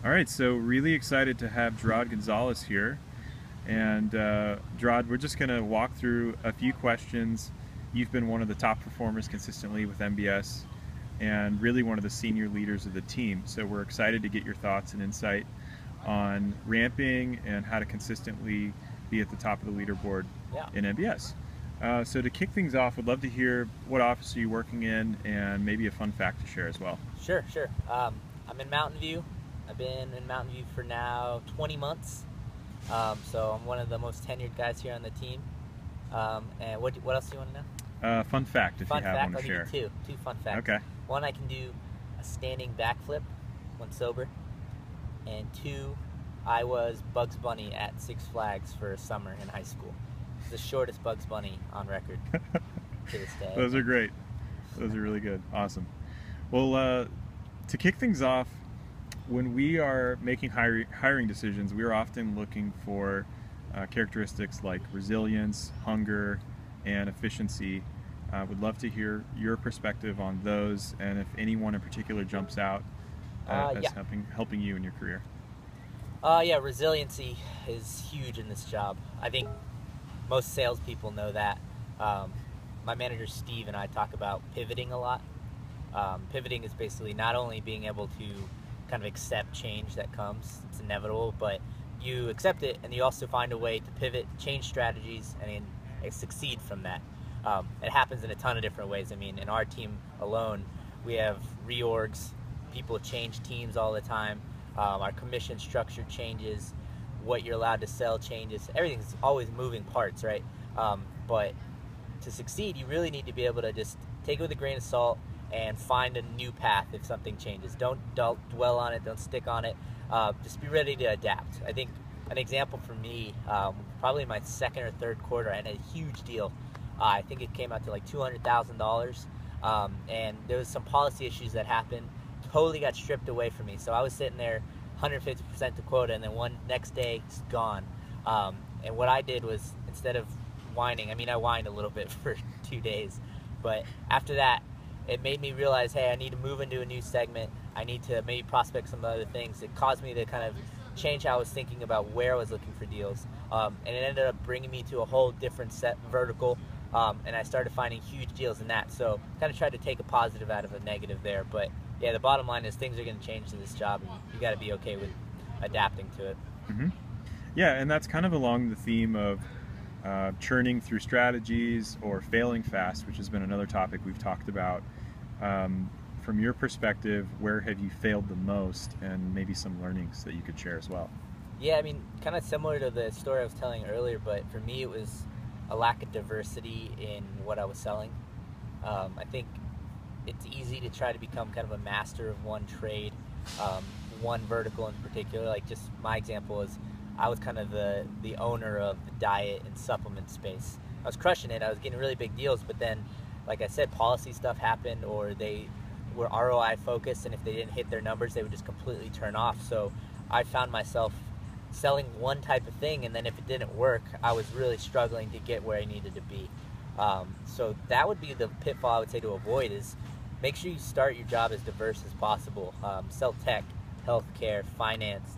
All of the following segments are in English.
All right, so really excited to have Geraud Gonzalez here. And Geraud, we're just going to walk through a few questions. You've been one of the top performers consistently with NBS and really one of the senior leaders of the team. So we're excited to get your thoughts and insight on ramping and how to consistently be at the top of the leaderboard in NBS. So to kick things off, I'd love to hear what office are you working in and maybe a fun fact to share as well. Sure. I'm in Mountain View. I've been in Mountain View for now 20 months. So I'm one of the most tenured guys here on the team. And what else do you want to know? Fun fact, if you have one to share. I'll give you two fun facts. Okay. One, I can do a standing backflip when sober. And two, I was Bugs Bunny at Six Flags for a summer in high school. The shortest Bugs Bunny on record to this day. Those are great. Those are really good. Awesome. Well, to kick things off, when we are making hiring decisions, we are often looking for characteristics like resilience, hunger, and efficiency. Would love to hear your perspective on those, and if anyone in particular jumps out as helping you in your career. Yeah, resiliency is huge in this job. I think most salespeople know that. My manager Steve and I talk about pivoting a lot. Pivoting is basically not only being able to kind of accept change that comes, it's inevitable, but you accept it and you also find a way to pivot, change strategies, and succeed from that. It happens in a ton of different ways. I mean, in our team alone, we have reorgs, people change teams all the time, our commission structure changes, what you're allowed to sell changes, everything's always moving parts, right? But to succeed, you really need to be able to just take it with a grain of salt and find a new path if something changes. Don't dwell on it, don't stick on it, just be ready to adapt. I think an example for me, probably my second or third quarter, I had a huge deal. I think it came out to like $200,000, and there was some policy issues that happened, totally got stripped away from me. So I was sitting there 150% to quota, and then next day, it's gone. And what I did was, instead of whining, I mean, I whined a little bit for 2 days, but after that, it made me realize, hey, I need to move into a new segment. I need to maybe prospect some other things. It caused me to kind of change how I was thinking about where I was looking for deals. And it ended up bringing me to a whole different vertical. And I started finding huge deals in that. So kind of tried to take a positive out of a negative there. But yeah, the bottom line is things are going to change in this job, and you got to be okay with adapting to it. Mm-hmm. Yeah, and that's kind of along the theme of churning through strategies or failing fast, which has been another topic we've talked about. From your perspective, where have you failed the most, and maybe some learnings that you could share as well? Yeah, I mean, kind of similar to the story I was telling earlier, but for me it was a lack of diversity in what I was selling. I think it's easy to try to become kind of a master of one trade, one vertical in particular. Like, just my example is I was kind of the owner of the diet and supplement space. I was crushing it. I was getting really big deals, but then, like I said, policy stuff happened, or they were ROI focused, and if they didn't hit their numbers, they would just completely turn off. So I found myself selling one type of thing, and then if it didn't work, I was really struggling to get where I needed to be. So that would be the pitfall I would say to avoid, is make sure you start your job as diverse as possible. Sell tech, healthcare, finance,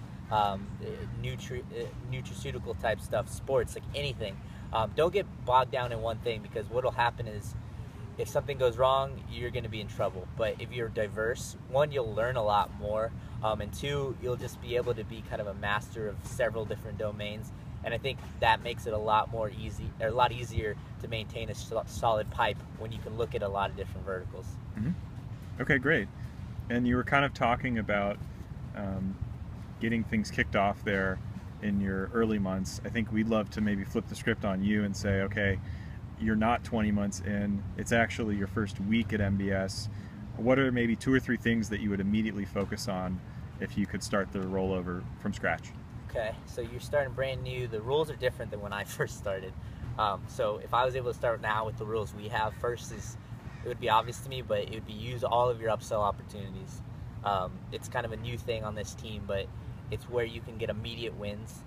nutraceutical type stuff, sports, like anything. Don't get bogged down in one thing, because what will happen is, if something goes wrong, you're going to be in trouble. But if you're diverse, one, you'll learn a lot more, and two, you'll just be able to be kind of a master of several different domains. And I think that makes it a lot easier to maintain a solid pipe when you can look at a lot of different verticals. Mm-hmm. Okay, great. And you were kind of talking about getting things kicked off there in your early months. I think we'd love to maybe flip the script on you and say, okay, you're not 20 months in, it's actually your first week at NBS. What are maybe 2 or 3 things that you would immediately focus on if you could start the rollover from scratch? Okay, so you're starting brand new. The rules are different than when I first started. So if I was able to start now with the rules we have, first is, it would be obvious to me, but it would be use all of your upsell opportunities. It's kind of a new thing on this team, but it's where you can get immediate wins.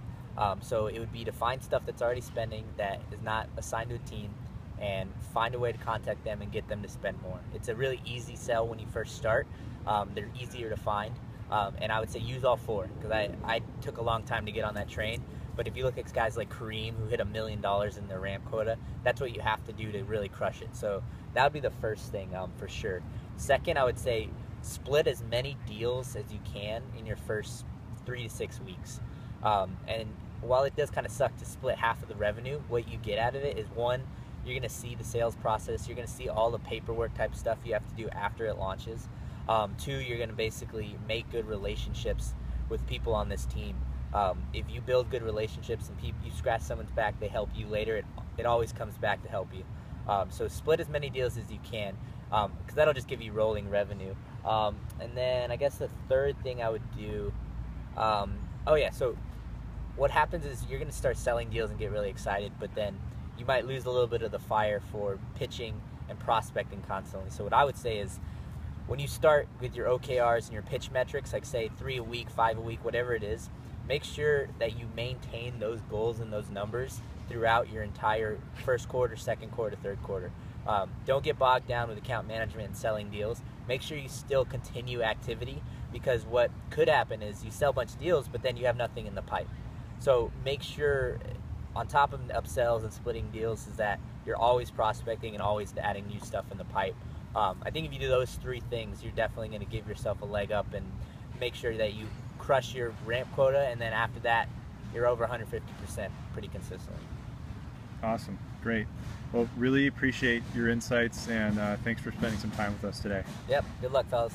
So it would be to find stuff that's already spending that is not assigned to a team, and find a way to contact them and get them to spend more. It's a really easy sell when you first start. They're easier to find. And I would say use all 4, because I took a long time to get on that train. But if you look at guys like Kareem, who hit $1 million in their ramp quota, that's what you have to do to really crush it. So that would be the first thing, for sure. Second, I would say split as many deals as you can in your first 3 to 6 weeks. And while it does kind of suck to split half of the revenue, what you get out of it is, one, you're going to see the sales process. You're going to see all the paperwork type stuff you have to do after it launches. 2, you're going to basically make good relationships with people on this team. If you build good relationships and you scratch someone's back, they help you later, it always comes back to help you. So split as many deals as you can, because that'll just give you rolling revenue. And then I guess the third thing I would do, so what happens is you're going to start selling deals and get really excited, but then you might lose a little bit of the fire for pitching and prospecting constantly. So what I would say is, when you start with your OKRs and your pitch metrics, like say 3 a week, 5 a week, whatever it is, make sure that you maintain those goals and those numbers throughout your entire first quarter, second quarter, third quarter. Don't get bogged down with account management and selling deals. Make sure you still continue activity, because what could happen is you sell a bunch of deals, but then you have nothing in the pipe. So make sure, on top of upsells and splitting deals, is that you're always prospecting and always adding new stuff in the pipe. I think if you do those 3 things, you're definitely going to give yourself a leg up and make sure that you crush your ramp quota, and then after that, you're over 150% pretty consistently. Awesome. Great. Well, really appreciate your insights, and thanks for spending some time with us today. Yep. Good luck, fellas.